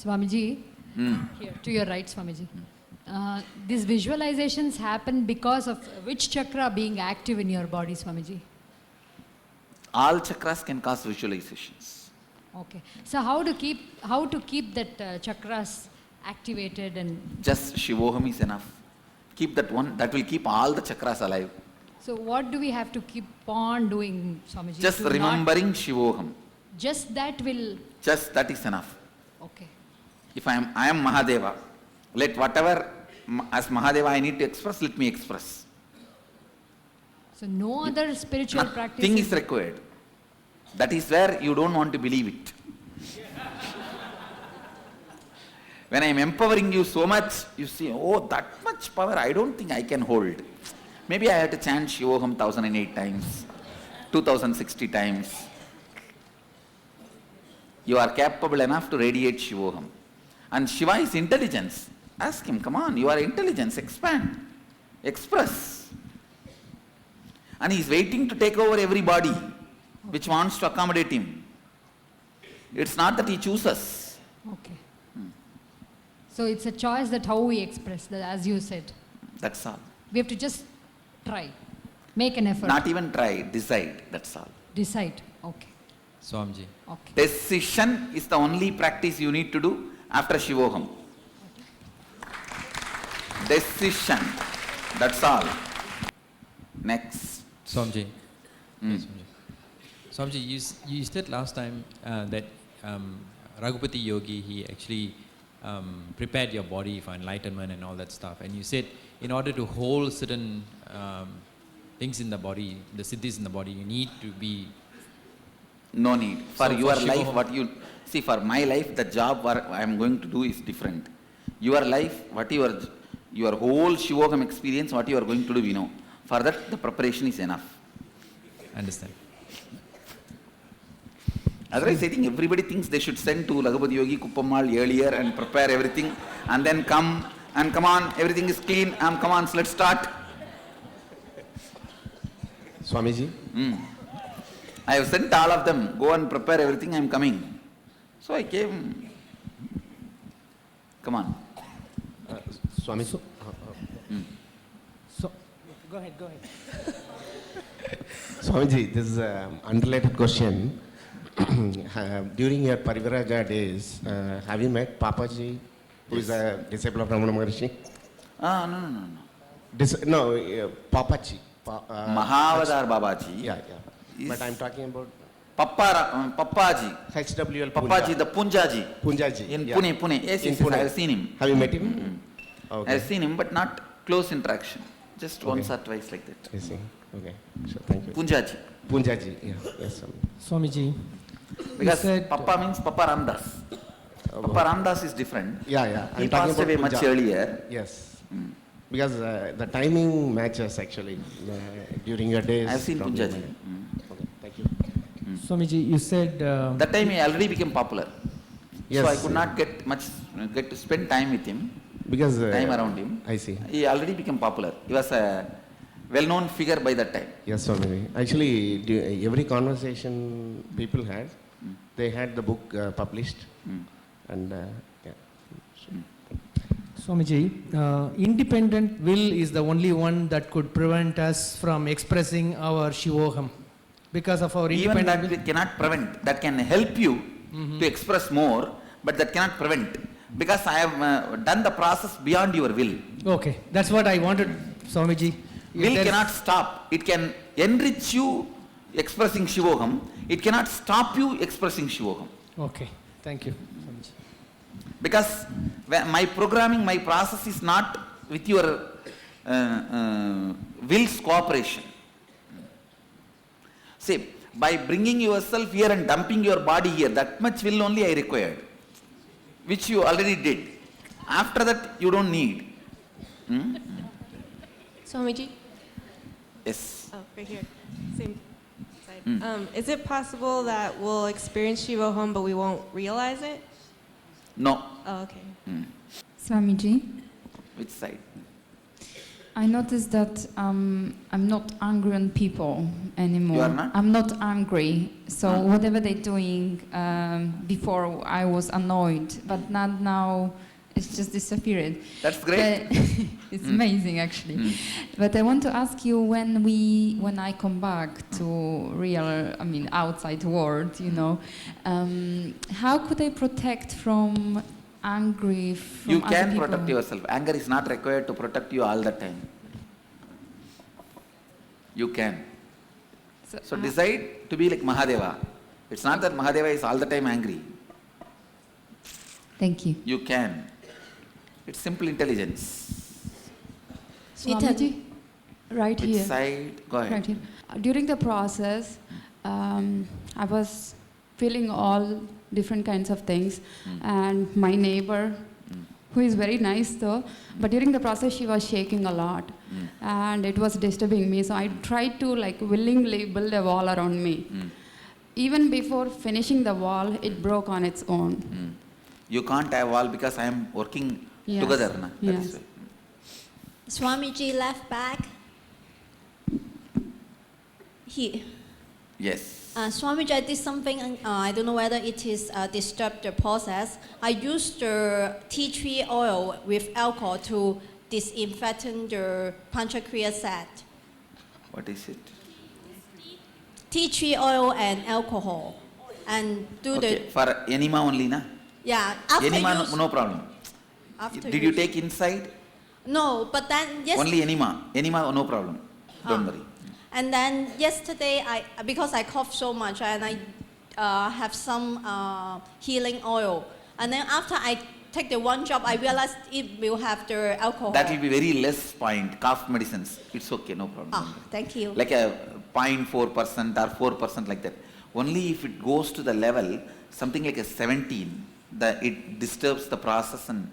Swamiji, here to your right, Swamiji. These visualizations happen because of which chakra being active in your body, Swamiji? All chakras can cause visualizations. Okay. So how to keep that chakras activated and... Just Shivoham is enough. Keep that one, that will keep all the chakras alive. So what do we have to keep on doing, Swamiji? Just remembering Shivoham. Just that will... Just that is enough. Okay. If I am Mahadeva, let whatever as Mahadeva I need to express, let me express. So no other spiritual practice... Nothing is required. That is where you don't want to believe it. When I am empowering you so much, you see, oh, that much power, I don't think I can hold. Maybe I have to chant Shivoham 1008 times, 2060 times. You are capable enough to radiate Shivoham. And Shiva is intelligence. Ask him, come on, you are intelligence, expand, express. And he is waiting to take over every body which wants to accommodate him. It's not that he chooses. Okay. So it's a choice that how we express, that, as you said. That's all. We have to just try, make an effort. Not even try, decide, that's all. Decide, okay. Swamiji. Okay. Decision is the only practice you need to do after Shivoham. Decision, that's all. Next. Swamiji. Yes, Swamiji, you said last time that Raghupati Yogi, he actually prepared your body for enlightenment and all that stuff. And you said in order to hold certain things in the body, the siddhis in the body, you need to be... No need. For So your for life, Shivoham- what you... See, for my life, the job what I am going to do is different. Your life, what your whole Shivoham experience, what you are going to do, we know. For that, the preparation is enough. Understand. Otherwise, I think everybody thinks they should send to Raghupati Yogi Kuppamal earlier and prepare everything and then come and come on, everything is clean, come on, let's start. Swamiji? I have sent all of them, go and prepare everything, I am coming. So I came. Come on. Swamiji? So, go ahead. Swamiji, this is an unrelated question. During your Parivaraja days, have you met Papaji, who is a disciple of Ramana Maharshi? No. Papaji. Mahavadar Babaji. Yeah. But I'm talking about Pappaji. HWL Pappaji, the Punjaji. in yeah. Pune. Yes, Pune. I have seen him. Have you met him? Okay. I have seen him, but not close interaction. Just once or twice like that. I see. Okay. Sure, thank you. Punjaji. Yeah. Yes, Swamiji. Because said, Papa means Papa Ramdas. Papa Ramdas is different. Yeah. He passed away much earlier. Yes. Because the timing matches actually during your days. I have seen probably. Punjaji. Okay, thank you. Swamiji, you said... That time he already became popular. Yes. So I could not get to spend time with him. Because Time around him. I see. He already became popular. He was a well-known figure by that time. Yes, Swamiji. Actually, every conversation people had, they had the book published. And yeah. Swamiji, independent will is the only one that could prevent us from expressing our Shivoham. Because of our Even independent that will. it cannot prevent. That can help you to express more, but that cannot prevent. Because I have done the process beyond your will. Okay, that's what I wanted, Swamiji. Will cannot stop. It can enrich you expressing Shivoham. It cannot stop you expressing Shivoham. Okay, thank you, Swamiji. Because my programming, my process is not with your will's cooperation. See, by bringing yourself here and dumping your body here, that much will only I required, which you already did. After that, you don't need. Swamiji? Yes. Oh, right here. Same side. Is it possible that we'll experience Shivoham but we won't realize it? No. Oh, okay. Swamiji, Which side? I noticed that I'm not angry on people anymore. You are not? I'm not angry. So whatever they're doing, before I was annoyed, but not now. It's just disappeared. That's great. But it's amazing, actually. But I want to ask you, when I come back to real, outside world, how could I protect from angry from You other can people? protect yourself. Anger is not required to protect you all the time. You can. So decide to be like Mahadeva. It's not that Mahadeva is all the time angry. Thank you. You can. It's simple intelligence. Swamiji, right Which here. side? Go ahead. Right here. During the process, I was feeling all different kinds of things, and my neighbor, who is very nice though, but during the process she was shaking a lot, and it was disturbing me. So I tried to willingly build a wall around me. Even before finishing the wall, it broke on its own. You can't have wall because I am working Yes. together. Na? That is Yes. why. Swamiji left back. Here. Yes. Swamiji, I did something, I don't know whether it is disturbed the process. I used the tea tree oil with alcohol to disinfect the Panchakriya set. What is it? Tea tree oil and alcohol. And do Okay. For enema only, na? yeah, after Enema, use, no problem. after Did you use- take inside? No, but then yes. Only enema. Enema, no problem. Don't worry. And then yesterday, because I coughed so much, and I have some healing oil. And then after I take the one drop, I realized it will have the alcohol. That will be very less point. Cough medicines. It's okay, no problem. Ah, thank you. Like a 0.4% or 4% like that. Only if it goes to the level, something like a 17, it disturbs the process and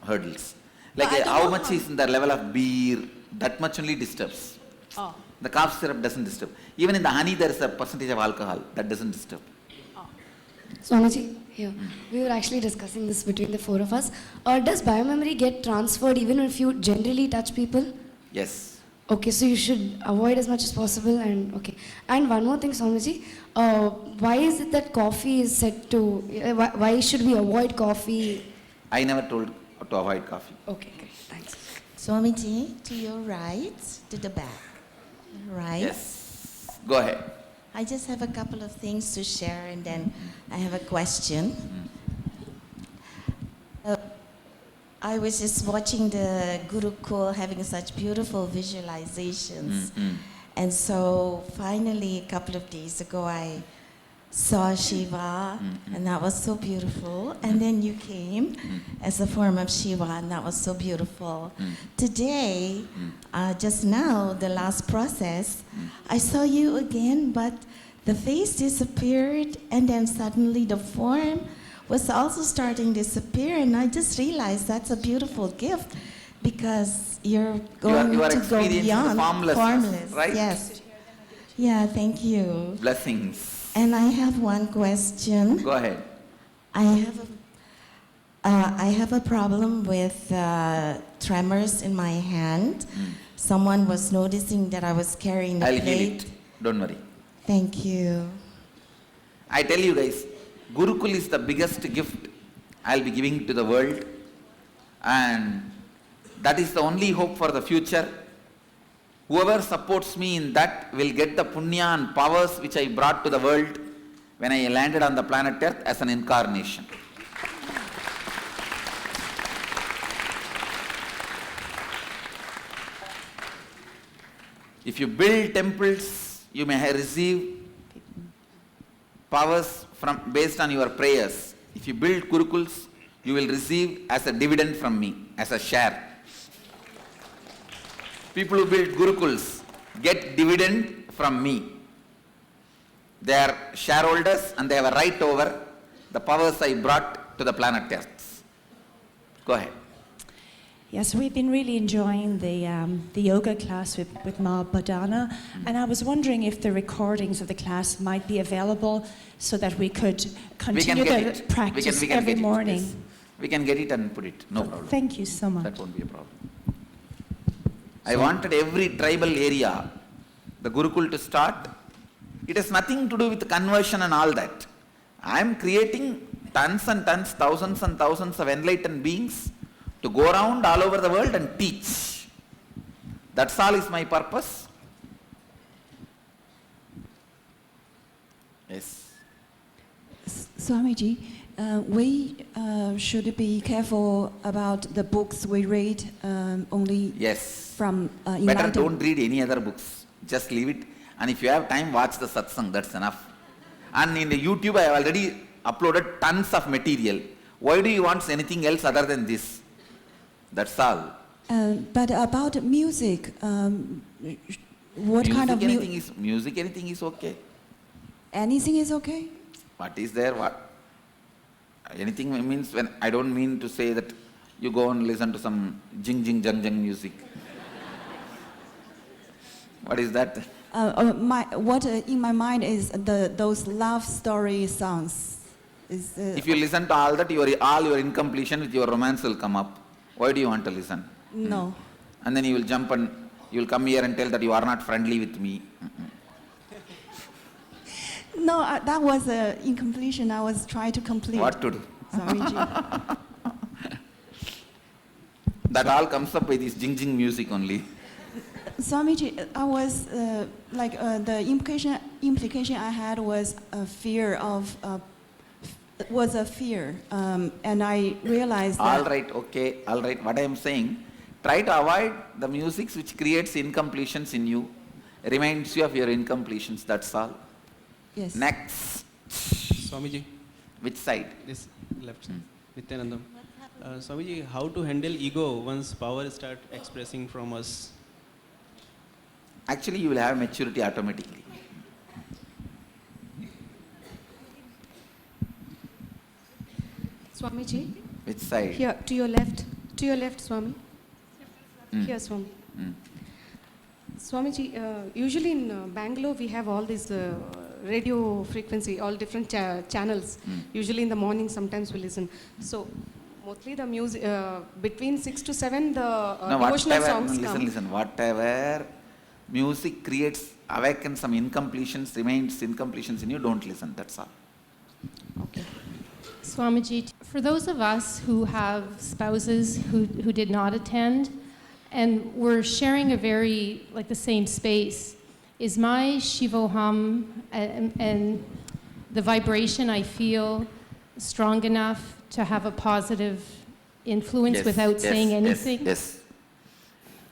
hurdles. Like But I don't how know much how- is in the level of beer, that much only disturbs. Oh. The cough syrup doesn't disturb. Even in the honey, there is a percentage of alcohol. That doesn't disturb. Swamiji, here. We were actually discussing this between the four of us. Does biomemory get transferred even if you generally touch people? Yes. Okay, so you should avoid as much as possible and okay. And one more thing, Swamiji, why is it that coffee is said to, why should we avoid coffee? I never told to avoid coffee. Okay, great, thanks. Swamiji, to your right, to the back. Right? Yes. Go ahead. I just have a couple of things to share and then I have a question. I was just watching the Gurukul having such beautiful visualizations. And so finally, a couple of days ago, I saw Shiva, and that was so beautiful. And then you came as a form of Shiva, and that was so beautiful. Today, just now, the last process, I saw you again, but the face disappeared, and then suddenly the form was also starting to disappear, and I just realized that's a beautiful gift because you're going you are to go experiencing the beyond formlessness, right? Yes. Yeah, thank you. Blessings. And I have one question. Go ahead. I have a problem with tremors in my hand. Someone was noticing that I was carrying the I'll plate. heal it. Don't worry. Thank you. I tell you guys, Gurukul is the biggest gift I'll be giving to the world, and that is the only hope for the future. Whoever supports me in that will get the punya and powers which I brought to the world when I landed on the planet Earth as an incarnation. If you build temples, you may receive powers based on your prayers. If you build gurukuls, you will receive as a dividend from me, as a share. People who build gurukuls get dividend from me. They are shareholders and they have a right over the powers I brought to the planet Earth. Go ahead. Yes, we've been really enjoying the yoga class with Ma Badana, and I was wondering if the recordings of the class might be available so that we could continue the practice every morning. Yes. We can get it and put it, no problem. Thank you so much. That won't be a problem. I wanted every tribal area, the Gurukul to start. It has nothing to do with conversion and all that. I am creating tons and tons, thousands and thousands of enlightened beings to go around all over the world and teach. That's all is my purpose. Yes. Swamiji, we should be careful about the books we read only Yes. from Better enlightened. don't read any other books. Just leave it. And if you have time, watch the satsang. That's enough. And in the YouTube, I have already uploaded tons of material. Why do you want anything else other than this? That's all. But about music, what kind of music? Anything is okay. Anything is okay? What is there? What? Anything means when I don't mean to say that you go and listen to some jing jing jang jang music. What is that? What in my mind is those love story songs. If you listen to all that, all your incompletion with your romance will come up. Why do you want to listen? No. And then you will jump and you will come here and tell that you are not friendly with me. No, that was incompletion. I was trying to complete. What to do? Swamiji. That all comes up by this jing jing music only. Swamiji, I was the implication I had was a fear of and I realized that. All right, okay, all right. What I am saying, try to avoid the music which creates incompletions in you, reminds you of your incompletions. That's all. Yes. Next. Swamiji. Which side? This left side. Nithyananda. Swamiji, how to handle ego once power start expressing from us? Actually, you will have maturity automatically. Swamiji. Which side? Here, to your left, Swami. Here, Swami. Swamiji, usually in Bangalore we have all these radio frequency, all different channels. Usually in the morning sometimes we listen. So mostly the music, between 6 to 7 the devotional songs come. Listen, whatever music awakens some incompletions, remains incompletions in you, don't listen, that's all. Okay. Swamiji, for those of us who have spouses who did not attend, and we're sharing a very, the same space, is my Shivoham and the vibration I feel strong enough to have a positive influence without saying anything? Yes.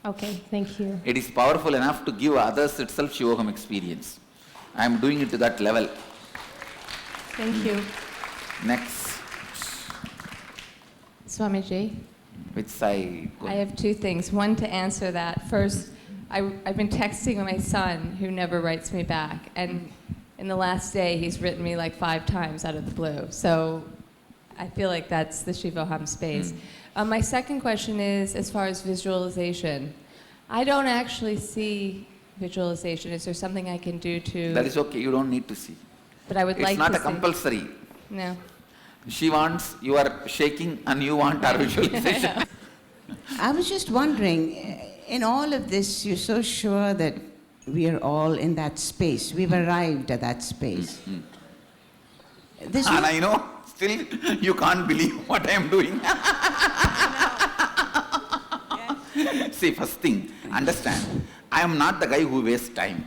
Okay, thank you. It is powerful enough to give others itself Shivoham experience. I am doing it to that level. Thank you. Next. Swamiji. Which side? I have two things. One, to answer that. First, I've been texting my son, who never writes me back, and in the last day, he's written me 5 times out of the blue. So I feel like that's the Shivoham space. My second question is, as far as visualization, I don't actually see visualization. Is there something I can do to... That is okay, you don't need to see. But I would like to see. It's not a compulsory. No. She wants, you are shaking, and you want our visualization. I was just wondering, in all of this, you're so sure that we are all in that space. We've arrived at that space. And I know, still you can't believe what I am doing. See, first thing, understand, I am not the guy who wastes time.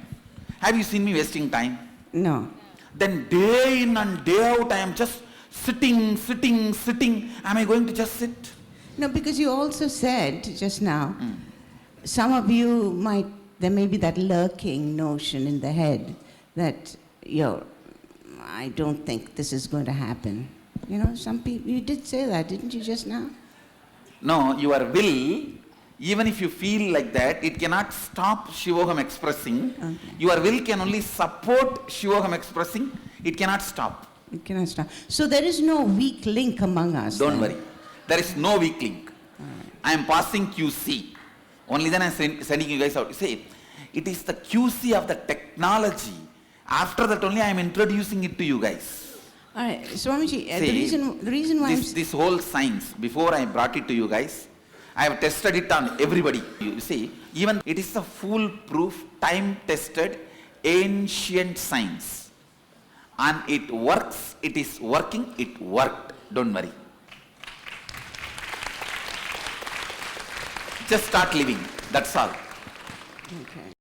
Have you seen me wasting time? No. Then day in and day out, I am just sitting. Am I going to just sit? No, because you also said just now, some of you there may be that lurking notion in the head that, I don't think this is going to happen. Some people, you did say that, didn't you just now? No, your will, even if you feel like that, it cannot stop Shivoham expressing. Okay. Your will can only support Shivoham expressing. It cannot stop. It cannot stop. So there is no weak link among us. Don't worry. There is no weak link. I am passing QC. Only then I am sending you guys out. Say, it is the QC of the technology. After that only I am introducing it to you guys. All right, Swamiji, the reason why this whole science, before I brought it to you guys, I have tested it on everybody. You see, even it is a foolproof, time-tested, ancient science. And it works, it is working, it worked. Don't worry. Just start living. That's all. Okay.